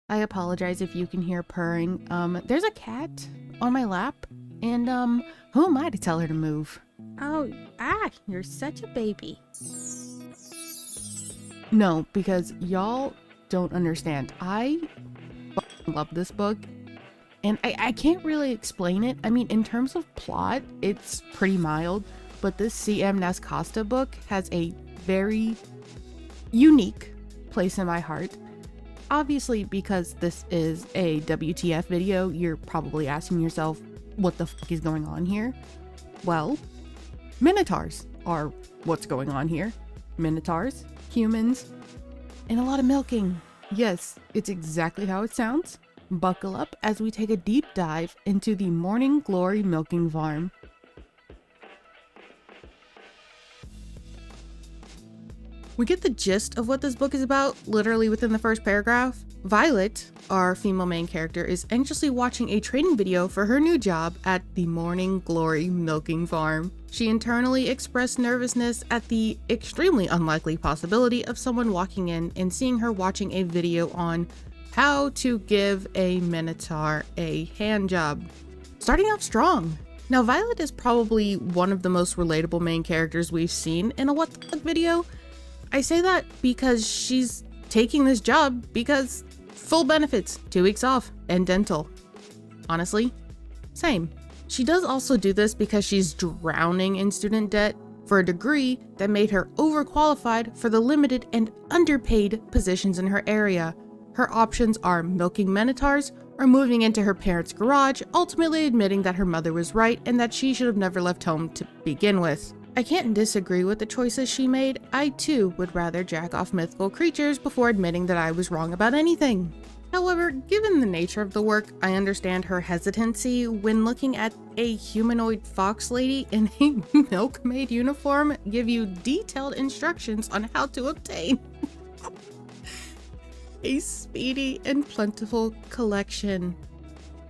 I apologize if you can hear purring. There's a cat on my lap, and who am I to tell her to move? Oh, you're such a baby. No, because y'all don't understand. I love this book, and I can't really explain it. I mean, in terms of plot, it's pretty mild, but this C.M Nascosta book has a very unique place in my heart. Obviously, because this is a WTF video, you're probably asking yourself, what the fuck is going on here? Well, minotaurs are what's going on here. Minotaurs, humans, and a lot of milking. Yes, it's exactly how it sounds. Buckle up as we take a deep dive into the Morning Glory milking farm. We get the gist of what this book is about literally within the first paragraph. Violet, our female main character, is anxiously watching a training video for her new job at the Morning Glory milking farm. She internally expressed nervousness at the extremely unlikely possibility of someone walking in and seeing her watching a video on how to give a minotaur a hand job. Starting off strong. Now, Violet is probably one of the most relatable main characters we've seen in a what the fuck video. I say that because she's taking this job because full benefits, 2 weeks off, and dental. Honestly, same. She does also do this because she's drowning in student debt for a degree that made her overqualified for the limited and underpaid positions in her area. Her options are milking minotaurs or moving into her parents' garage, ultimately admitting that her mother was right and that she should have never left home to begin with. I can't disagree with the choices she made. I too would rather jack off mythical creatures before admitting that I was wrong about anything. However, given the nature of the work, I understand her hesitancy when looking at a humanoid fox lady in a milkmaid uniform give you detailed instructions on how to obtain a speedy and plentiful collection.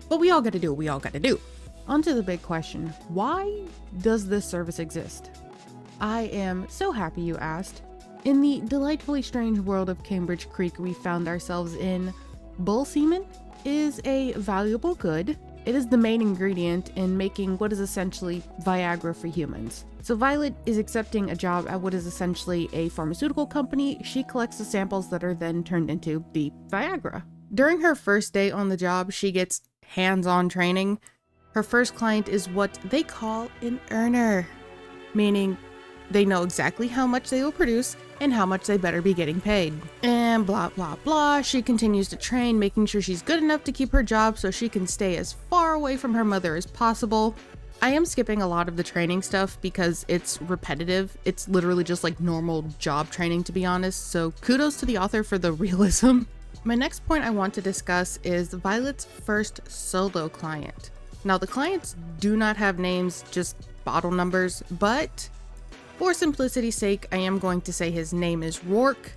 But we all gotta do what we all gotta do. On to the big question, why does this service exist? I am so happy you asked. In the delightfully strange world of Cambridge Creek we found ourselves in, bull semen is a valuable good. It is the main ingredient in making what is essentially Viagra for humans. So Violet is accepting a job at what is essentially a pharmaceutical company. She collects the samples that are then turned into the Viagra. During her first day on the job, she gets hands-on training. Her first client is what they call an earner, meaning they know exactly how much they will produce and how much they better be getting paid. And blah, blah, blah. She continues to train, making sure she's good enough to keep her job so she can stay as far away from her mother as possible. I am skipping a lot of the training stuff because it's repetitive. It's literally just like normal job training, to be honest. So kudos to the author for the realism. My next point I want to discuss is Violet's first solo client. Now, the clients do not have names, just bottle numbers, but for simplicity's sake, I am going to say his name is Rourke.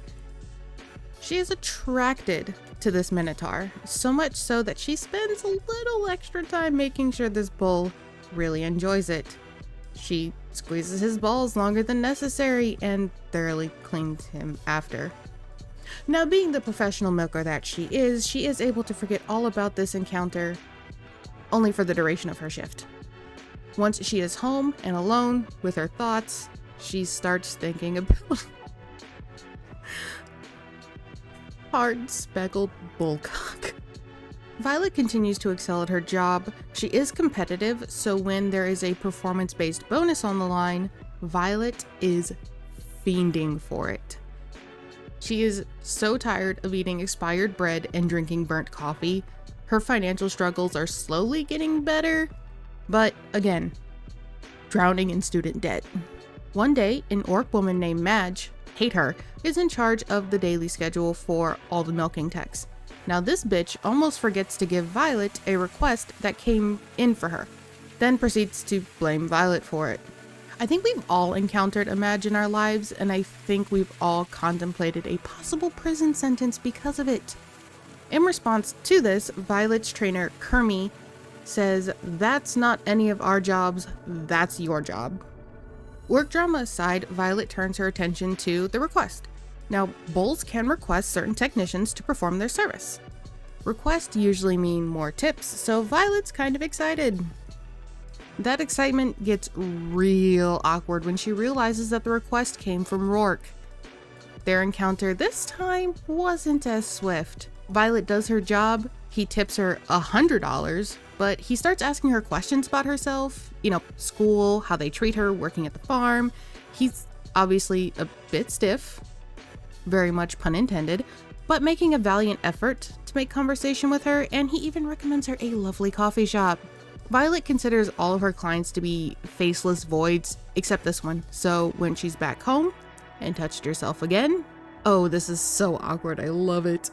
She is attracted to this minotaur, so much so that she spends a little extra time making sure this bull really enjoys it. She squeezes his balls longer than necessary and thoroughly cleans him after. Now, being the professional milker that she is able to forget all about this encounter only for the duration of her shift. Once she is home and alone with her thoughts, she starts thinking about hard speckled bullcock. Violet continues to excel at her job. She is competitive, so when there is a performance-based bonus on the line, Violet is fiending for it. She is so tired of eating expired bread and drinking burnt coffee. Her financial struggles are slowly getting better, but again, drowning in student debt. One day, an orc woman named Madge, hate her, is in charge of the daily schedule for all the milking techs. Now this bitch almost forgets to give Violet a request that came in for her, then proceeds to blame Violet for it. I think we've all encountered a Madge in our lives, and I think we've all contemplated a possible prison sentence because of it. In response to this, Violet's trainer, Kermie, says, "That's not any of our jobs, that's your job." Work drama aside, Violet turns her attention to the request. Now, bulls can request certain technicians to perform their service. Requests usually mean more tips, so Violet's kind of excited. That excitement gets real awkward when she realizes that the request came from Rourke. Their encounter this time wasn't as swift. Violet does her job, he tips her $100, but he starts asking her questions about herself, school, how they treat her, working at the farm. He's obviously a bit stiff, very much pun intended, but making a valiant effort to make conversation with her, and he even recommends her a lovely coffee shop. Violet considers all of her clients to be faceless voids, except this one, so when she's back home and touched herself again, oh, this is so awkward, I love it.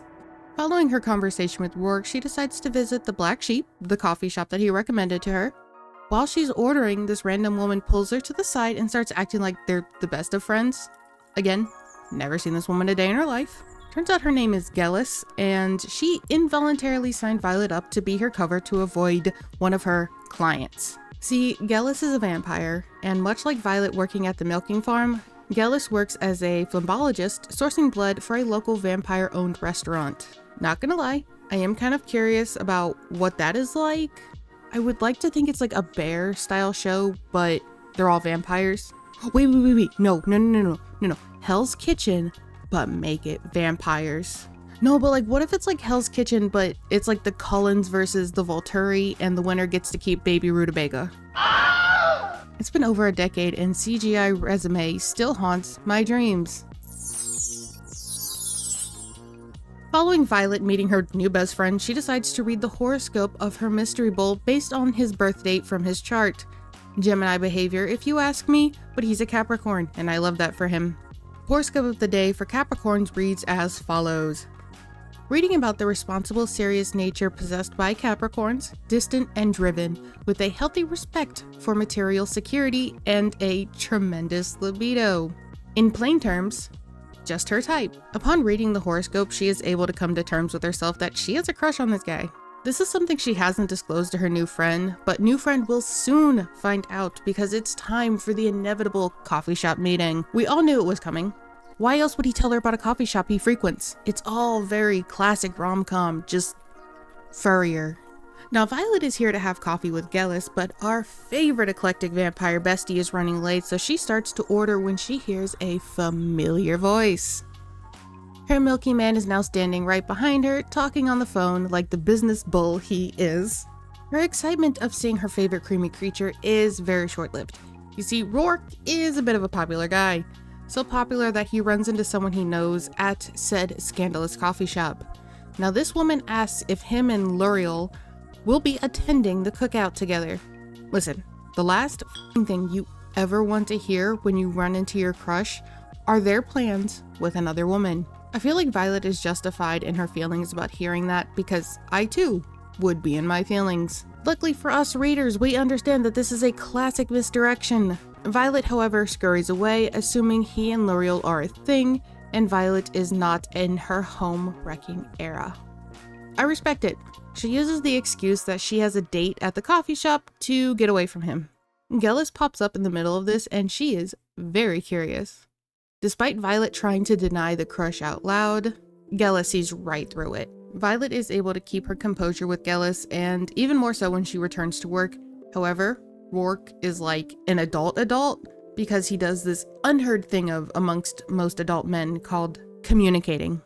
Following her conversation with Rourke, she decides to visit the Black Sheep, the coffee shop that he recommended to her. While she's ordering, this random woman pulls her to the side and starts acting like they're the best of friends. Again, never seen this woman a day in her life. Turns out her name is Gellis, and she involuntarily signed Violet up to be her cover to avoid one of her clients. See, Gellis is a vampire, and much like Violet working at the milking farm, Gellis works as a phlebologist sourcing blood for a local vampire-owned restaurant. Not gonna lie, I am kind of curious about what that is like. I would like to think it's like a bear-style show, but they're all vampires. Wait. No. Hell's Kitchen, but make it vampires. No, but what if it's like Hell's Kitchen, but it's like the Cullens versus the Volturi, and the winner gets to keep baby rutabaga? It's been over a decade, and CGI resume still haunts my dreams. Following Violet meeting her new best friend, she decides to read the horoscope of her mystery bowl based on his birth date from his chart. Gemini behavior, if you ask me, but he's a Capricorn, and I love that for him. Horoscope of the day for Capricorns reads as follows. Reading about the responsible, serious nature possessed by Capricorns, distant and driven, with a healthy respect for material security and a tremendous libido. In plain terms, just her type. Upon reading the horoscope, she is able to come to terms with herself that she has a crush on this guy. This is something she hasn't disclosed to her new friend, but new friend will soon find out because it's time for the inevitable coffee shop meeting. We all knew it was coming. Why else would he tell her about a coffee shop he frequents? It's all very classic rom-com, just furrier. Now Violet is here to have coffee with Gellis, but our favorite eclectic vampire bestie is running late, so she starts to order when she hears a familiar voice. Her milky man is now standing right behind her, talking on the phone like the business bull he is. Her excitement of seeing her favorite creamy creature is very short-lived. You see, Rourke is a bit of a popular guy. So popular that he runs into someone he knows at said scandalous coffee shop. Now this woman asks if him and L'Oreal will be attending the cookout together. Listen, the last thing you ever want to hear when you run into your crush are their plans with another woman. I feel like Violet is justified in her feelings about hearing that because I too would be in my feelings. Luckily for us readers, we understand that this is a classic misdirection. Violet, however, scurries away, assuming he and L'Oreal are a thing, and Violet is not in her home-wrecking era. I respect it. She uses the excuse that she has a date at the coffee shop to get away from him. Gellis pops up in the middle of this, and she is very curious. Despite Violet trying to deny the crush out loud, Gellis sees right through it. Violet is able to keep her composure with Gellis, and even more so when she returns to work. However, Rourke is like an adult because he does this unheard thing of amongst most adult men called communicating.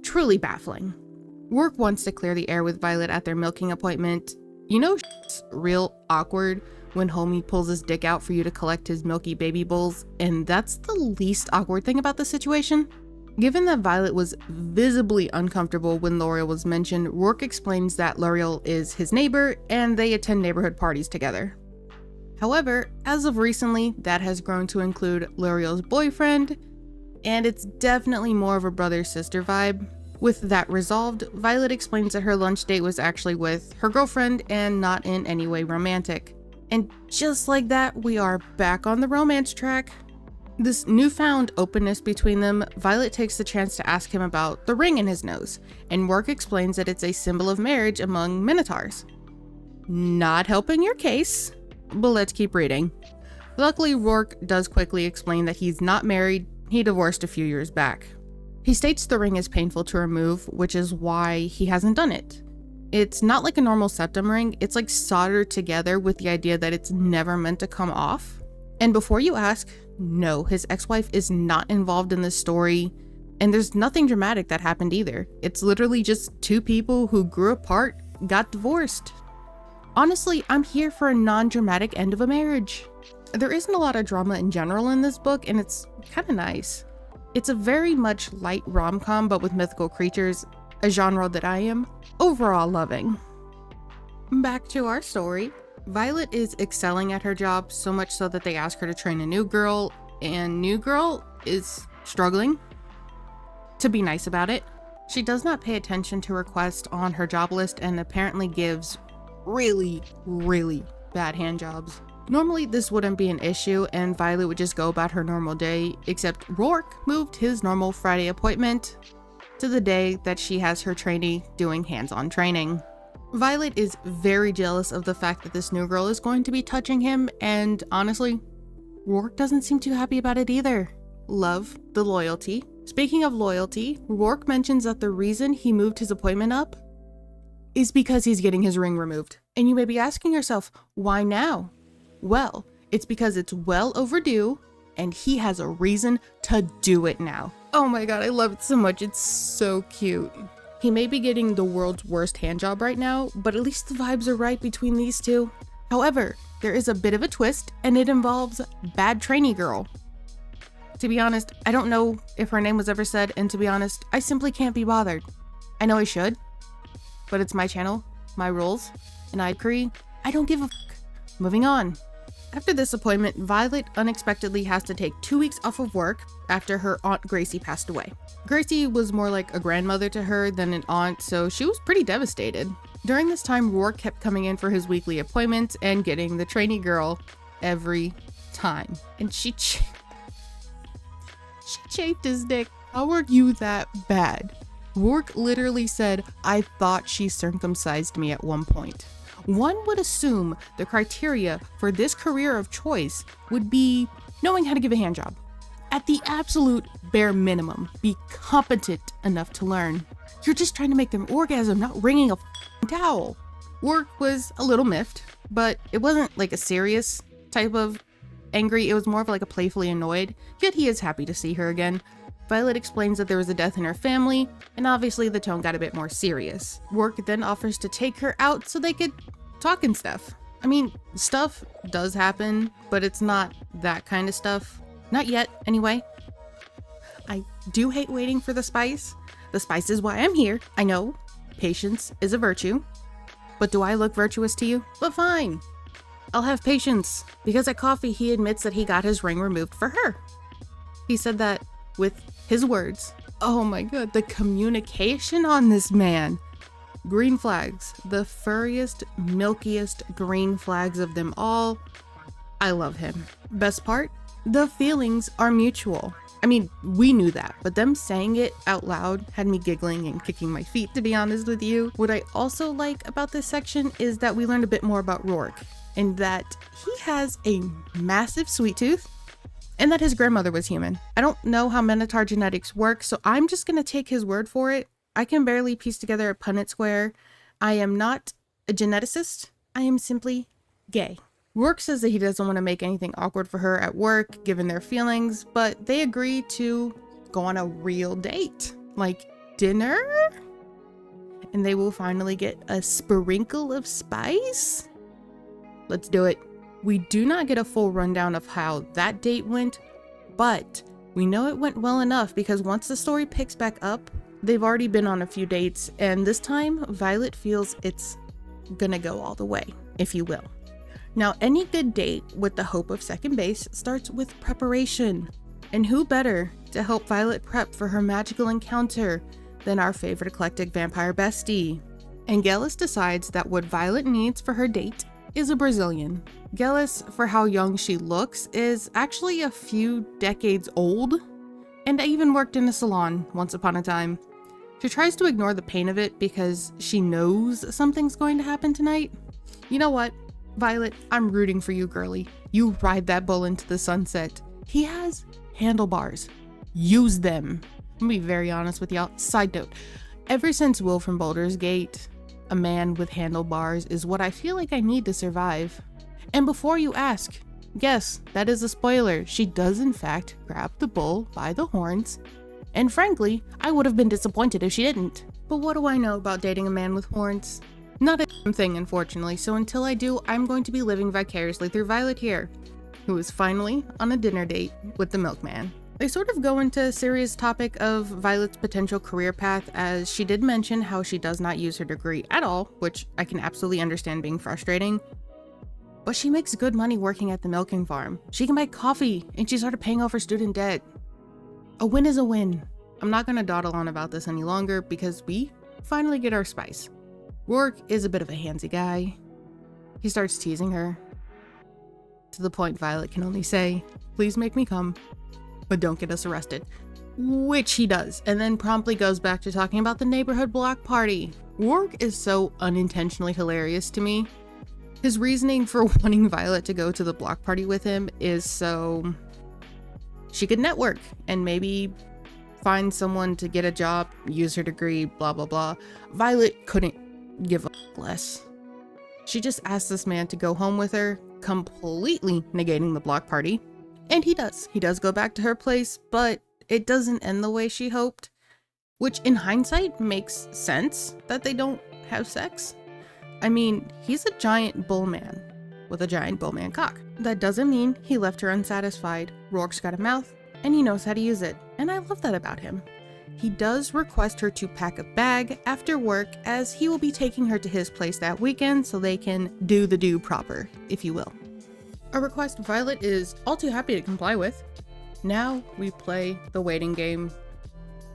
Truly baffling. Rourke wants to clear the air with Violet at their milking appointment. You know it's real awkward when homie pulls his dick out for you to collect his milky baby bulls, and that's the least awkward thing about the situation. Given that Violet was visibly uncomfortable when L'Oreal was mentioned, Rourke explains that L'Oreal is his neighbor and they attend neighborhood parties together. However, as of recently, that has grown to include L'Oreal's boyfriend, and it's definitely more of a brother-sister vibe. With that resolved, Violet explains that her lunch date was actually with her girlfriend and not in any way romantic. And just like that, we are back on the romance track. This newfound openness between them, Violet takes the chance to ask him about the ring in his nose, and Rourke explains that it's a symbol of marriage among minotaurs. Not helping your case, but let's keep reading. Luckily, Rourke does quickly explain that he's not married, he divorced a few years back. He states the ring is painful to remove, which is why he hasn't done it. It's not like a normal septum ring, it's like soldered together with the idea that it's never meant to come off. And before you ask, no, his ex-wife is not involved in this story, and there's nothing dramatic that happened either. It's literally just two people who grew apart, got divorced. Honestly, I'm here for a non-dramatic end of a marriage. There isn't a lot of drama in general in this book, and it's kind of nice. It's a very much light rom-com, but with mythical creatures, a genre that I am overall loving. Back to our story. Violet is excelling at her job, so much so that they ask her to train a new girl, and new girl is struggling. To be nice about it, she does not pay attention to requests on her job list and apparently gives really bad hand jobs. Normally this wouldn't be an issue and Violet would just go about her normal day, except Rourke moved his normal Friday appointment to the day that she has her trainee doing hands-on training. Violet is very jealous of the fact that this new girl is going to be touching him, and honestly, Rourke doesn't seem too happy about it either. Love the loyalty. Speaking of loyalty, Rourke mentions that the reason he moved his appointment up is because he's getting his ring removed. And you may be asking yourself, why now? Well, it's because it's well overdue and he has a reason to do it now. Oh my god, I love it so much. It's so cute. He may be getting the world's worst hand job right now, but at least the vibes are right between these two. However, there is a bit of a twist and it involves bad trainee girl. To be honest, I don't know if her name was ever said, and to be honest, I simply can't be bothered. I know I should, but it's my channel, my rules, and I agree, I don't give a fuck. Moving on. After this appointment, Violet unexpectedly has to take 2 weeks off of work after her Aunt Gracie passed away. Gracie was more like a grandmother to her than an aunt, so she was pretty devastated. During this time, Rourke kept coming in for his weekly appointments and getting the trainee girl every time. And she chafed his dick. How are you that bad? Rourke literally said, I thought she circumcised me at one point. One would assume the criteria for this career of choice would be knowing how to give a hand job. At the absolute bare minimum, be competent enough to learn. You're just trying to make them orgasm, not wringing a towel. Rourke was a little miffed, but it wasn't like a serious type of angry. It was more of like a playfully annoyed, yet he is happy to see her again. Violet explains that there was a death in her family, and obviously the tone got a bit more serious. Rourke then offers to take her out so they could talk and stuff. I mean, stuff does happen, but it's not that kind of stuff. Not yet, anyway. I do hate waiting for the spice. The spice is why I'm here. I know, patience is a virtue. But do I look virtuous to you? But fine. I'll have patience, because at coffee he admits that he got his ring removed for her. He said that with his words. Oh my god, the communication on this man. Green flags, the furriest, milkiest green flags of them all. I love him. Best part? The feelings are mutual. I mean, we knew that, but them saying it out loud had me giggling and kicking my feet, to be honest with you. What I also like about this section is that we learned a bit more about Rourke, and that he has a massive sweet tooth, and that his grandmother was human. I don't know how Minotaur genetics work, so I'm just gonna take his word for it. I can barely piece together a Punnett square. I am not a geneticist. I am simply gay. Rourke says that he doesn't want to make anything awkward for her at work, given their feelings, but they agree to go on a real date. Like dinner? And they will finally get a sprinkle of spice? Let's do it. We do not get a full rundown of how that date went, but we know it went well enough because once the story picks back up, they've already been on a few dates, and this time Violet feels it's gonna go all the way, if you will. Now, any good date with the hope of second base starts with preparation. And who better to help Violet prep for her magical encounter than our favorite eclectic vampire bestie? And Gillis decides that what Violet needs for her date is a Brazilian. Gillis, for how young she looks, is actually a few decades old, and even worked in a salon once upon a time. She tries to ignore the pain of it because she knows something's going to happen tonight. You know what, Violet, I'm rooting for you, girly. You ride that bull into the sunset. He has handlebars. Use them. I'm gonna be very honest with y'all. Side note, ever since Will from Baldur's Gate, a man with handlebars is what I feel like I need to survive. And before you ask, yes, that is a spoiler. She does in fact grab the bull by the horns. And frankly, I would have been disappointed if she didn't. But what do I know about dating a man with horns? Not a damn thing, unfortunately, so until I do, I'm going to be living vicariously through Violet here, who is finally on a dinner date with the milkman. They sort of go into a serious topic of Violet's potential career path, as she did mention how she does not use her degree at all, which I can absolutely understand being frustrating. But she makes good money working at the milking farm. She can buy coffee, and she started paying off her student debt. A win is a win. I'm not gonna dawdle on about this any longer because we finally get our spice. Rourke is a bit of a handsy guy. He starts teasing her, to the point Violet can only say, "Please make me come, but don't get us arrested." Which he does, and then promptly goes back to talking about the neighborhood block party. Rourke is so unintentionally hilarious to me. His reasoning for wanting Violet to go to the block party with him is so she could network and maybe find someone to get a job, use her degree, blah blah blah. Violet couldn't give a less. She just asked this man to go home with her, completely negating the block party. And he does. He does go back to her place, but it doesn't end the way she hoped. Which in hindsight makes sense that they don't have sex. I mean, he's a giant bull man with a giant bull man cock. That doesn't mean he left her unsatisfied. Rourke's got a mouth and he knows how to use it. And I love that about him. He does request her to pack a bag after work, as he will be taking her to his place that weekend so they can do the do proper, if you will. A request Violet is all too happy to comply with. Now we play the waiting game.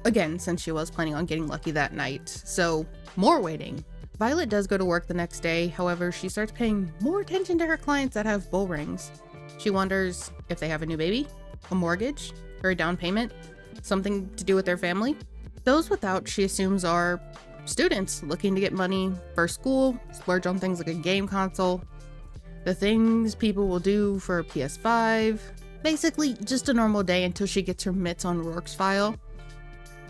Again, since she was planning on getting lucky that night, so more waiting. Violet does go to work the next day, however, she starts paying more attention to her clients that have bull rings. She wonders if they have a new baby, a mortgage, or a down payment, something to do with their family. Those without, she assumes, are students looking to get money for school, splurge on things like a game console, the things people will do for a PS5. Basically, just a normal day until she gets her mitts on Rourke's file.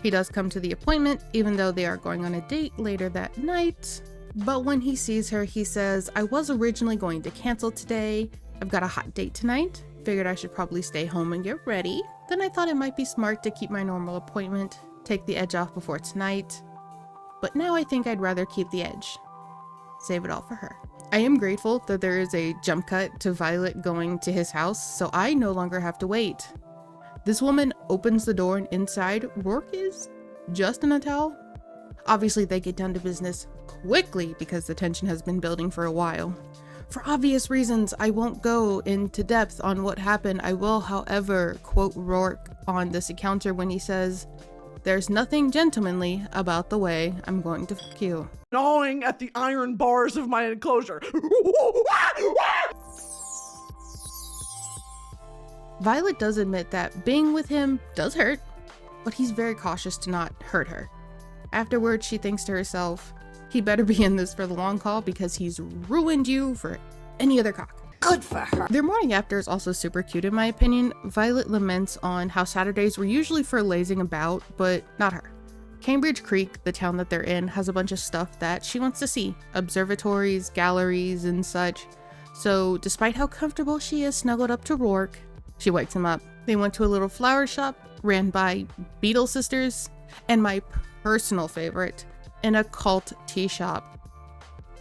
He does come to the appointment, even though they are going on a date later that night. But when he sees her, he says, "I was originally going to cancel today. I've got a hot date tonight. Figured I should probably stay home and get ready. Then I thought it might be smart to keep my normal appointment, take the edge off before tonight. But now I think I'd rather keep the edge. Save it all for her." I am grateful that there is a jump cut to Violet going to his house, so I no longer have to wait. This woman opens the door and inside, Rourke is just in a towel. Obviously they get down to business quickly because the tension has been building for a while. For obvious reasons, I won't go into depth on what happened. I will, however, quote Rourke on this encounter when he says, "There's nothing gentlemanly about the way I'm going to fuck you." Gnawing at the iron bars of my enclosure. Violet does admit that being with him does hurt, but he's very cautious to not hurt her. Afterwards, she thinks to herself, he better be in this for the long haul because he's ruined you for any other cock. Good for her. Their morning after is also super cute in my opinion. Violet laments on how Saturdays were usually for lazing about, but not her. Cambridge Creek, the town that they're in, has a bunch of stuff that she wants to see. Observatories, galleries, and such. So despite how comfortable she is snuggled up to Rourke, she wakes him up. They went to a little flower shop ran by Beetle sisters, and my personal favorite, an occult tea shop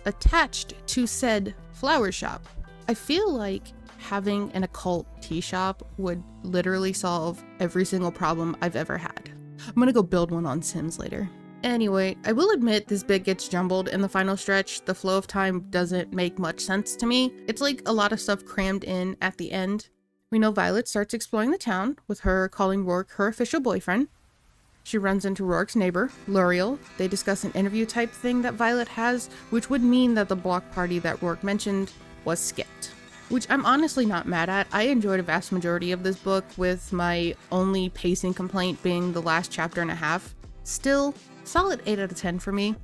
attached to said flower shop. I feel like having an occult tea shop would literally solve every single problem I've ever had. I'm gonna go build one on Sims later. Anyway, I will admit this bit gets jumbled in the final stretch. The flow of time doesn't make much sense to me. It's like a lot of stuff crammed in at the end. We know Violet starts exploring the town, with her calling Rourke her official boyfriend. She runs into Rourke's neighbor, L'Oreal. They discuss an interview type thing that Violet has, which would mean that the block party that Rourke mentioned was skipped. Which I'm honestly not mad at. I enjoyed a vast majority of this book, with my only pacing complaint being the last chapter and a half. Still, solid 8 out of 10 for me.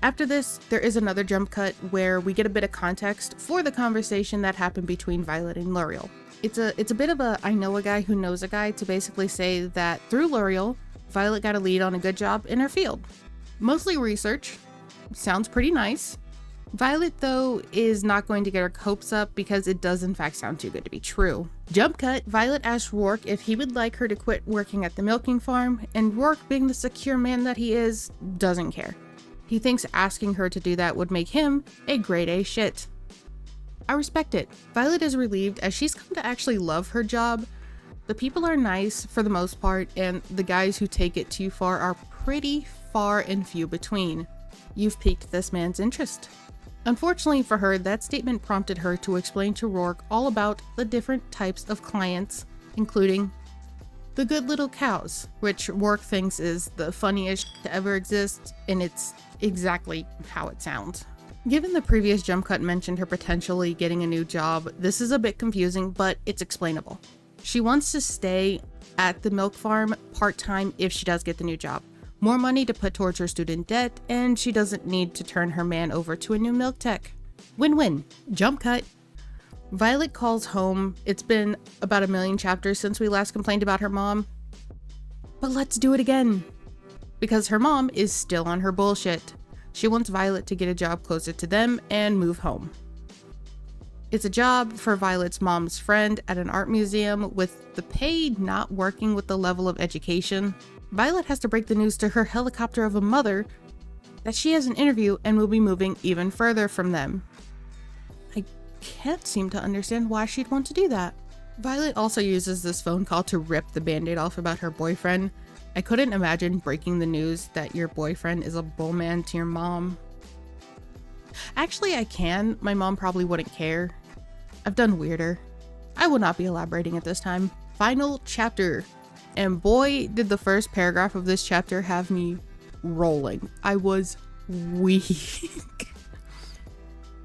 After this, there is another jump cut where we get a bit of context for the conversation that happened between Violet and L'Oreal. It's a bit of a I know a guy who knows a guy, to basically say that through L'Oreal, Violet got a lead on a good job in her field. Mostly research. Sounds pretty nice. Violet, though, is not going to get her hopes up because it does in fact sound too good to be true. Jump cut, Violet asked Rourke if he would like her to quit working at the milking farm, and Rourke, being the secure man that he is, doesn't care. He thinks asking her to do that would make him a grade A shit. I respect it. Violet is relieved as she's come to actually love her job. The people are nice for the most part, and the guys who take it too far are pretty far and few between. You've piqued this man's interest. Unfortunately for her, that statement prompted her to explain to Rourke all about the different types of clients, including the good little cows, which Rourke thinks is the funniest to ever exist, and it's exactly how it sounds. Given the previous jump cut mentioned her potentially getting a new job, this is a bit confusing, but it's explainable. She wants to stay at the milk farm part-time if she does get the new job. More money to put towards her student debt, and she doesn't need to turn her man over to a new milk tech. Win-win. Jump cut. Violet calls home. It's been about 1 million chapters since we last complained about her mom. But let's do it again. Because her mom is still on her bullshit. She wants Violet to get a job closer to them and move home. It's a job for Violet's mom's friend at an art museum, with the pay not working with the level of education. Violet has to break the news to her helicopter of a mother that she has an interview and will be moving even further from them. I can't seem to understand why she'd want to do that. Violet also uses this phone call to rip the band-aid off about her boyfriend. I couldn't imagine breaking the news that your boyfriend is a bullman to your mom. Actually, I can. My mom probably wouldn't care. I've done weirder. I will not be elaborating at this time. Final chapter. And boy, did the first paragraph of this chapter have me rolling. I was weak.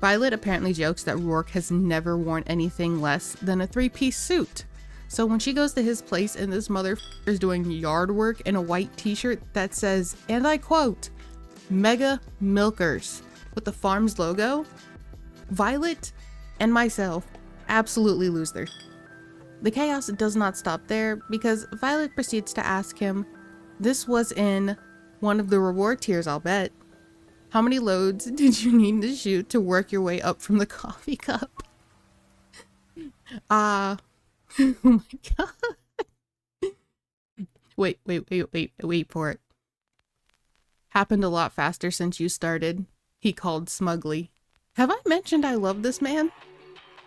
Violet apparently jokes that Rourke has never worn anything less than a 3-piece suit. So when she goes to his place and this motherfucker is doing yard work in a white t-shirt that says, and I quote, Mega Milkers, with the farm's logo, Violet and myself absolutely lose their shit. The chaos does not stop there, because Violet proceeds to ask him, this was in one of the reward tiers, I'll bet. How many loads did you need to shoot to work your way up from the coffee cup? Oh my god. Wait for it. Happened a lot faster since you started, he called smugly. Have I mentioned I love this man?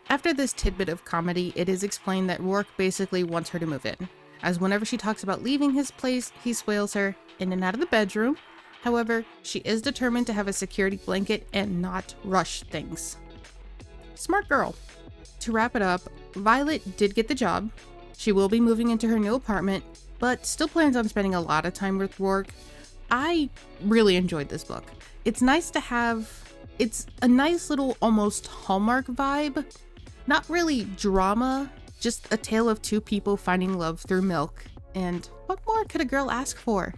After this tidbit of comedy, it is explained that Rourke basically wants her to move in, as whenever she talks about leaving his place, he spoils her in and out of the bedroom. However, she is determined to have a security blanket and not rush things. Smart girl. To wrap it up, Violet did get the job. She will be moving into her new apartment, but still plans on spending a lot of time with Rourke. I really enjoyed this book. It's nice to have, it's a nice little almost Hallmark vibe. Not really drama, just a tale of two people finding love through milk. And what more could a girl ask for?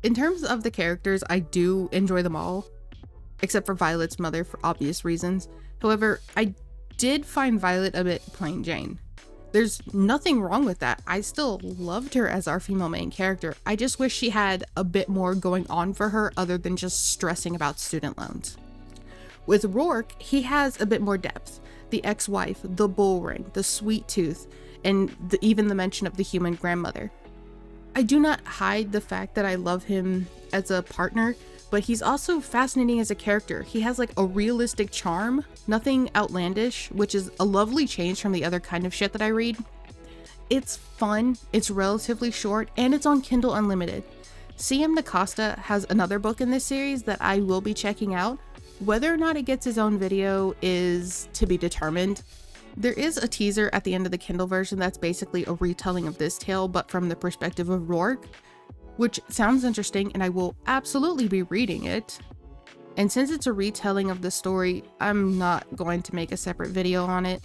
In terms of the characters, I do enjoy them all, except for Violet's mother for obvious reasons. However, I did find Violet a bit plain Jane. There's nothing wrong with that. I still loved her as our female main character. I just wish she had a bit more going on for her other than just stressing about student loans. With Rourke, he has a bit more depth. The ex-wife, the bull ring, the sweet tooth, and even the mention of the human grandmother. I do not hide the fact that I love him as a partner, but he's also fascinating as a character. He has like a realistic charm, nothing outlandish, which is a lovely change from the other kind of shit that I read. It's fun, it's relatively short, and it's on Kindle Unlimited. C.M Nascosta has another book in this series that I will be checking out. Whether or not it gets its own video is to be determined. There is a teaser at the end of the Kindle version that's basically a retelling of this tale, but from the perspective of Rourke, which sounds interesting, and I will absolutely be reading it. And since it's a retelling of the story, I'm not going to make a separate video on it.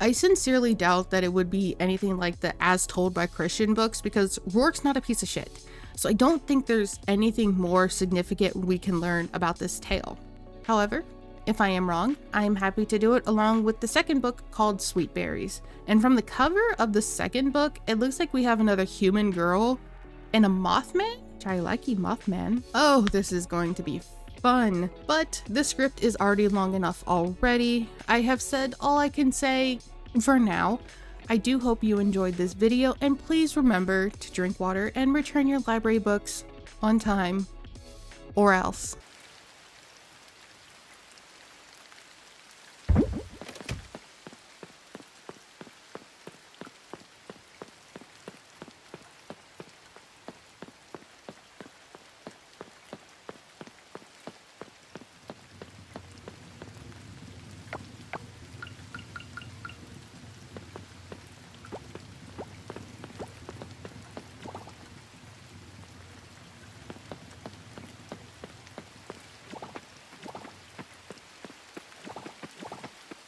I sincerely doubt that it would be anything like the As Told by Christian books, because Rourke's not a piece of shit. So I don't think there's anything more significant we can learn about this tale. However, if I am wrong, I am happy to do it along with the second book called Sweet Berries. And from the cover of the second book, it looks like we have another human girl and a Mothman Chai likey Mothman. Oh, this is going to be fun. But the script is already long enough already. I have said all I can say for now. I do hope you enjoyed this video, and please remember to drink water and return your library books on time, or else.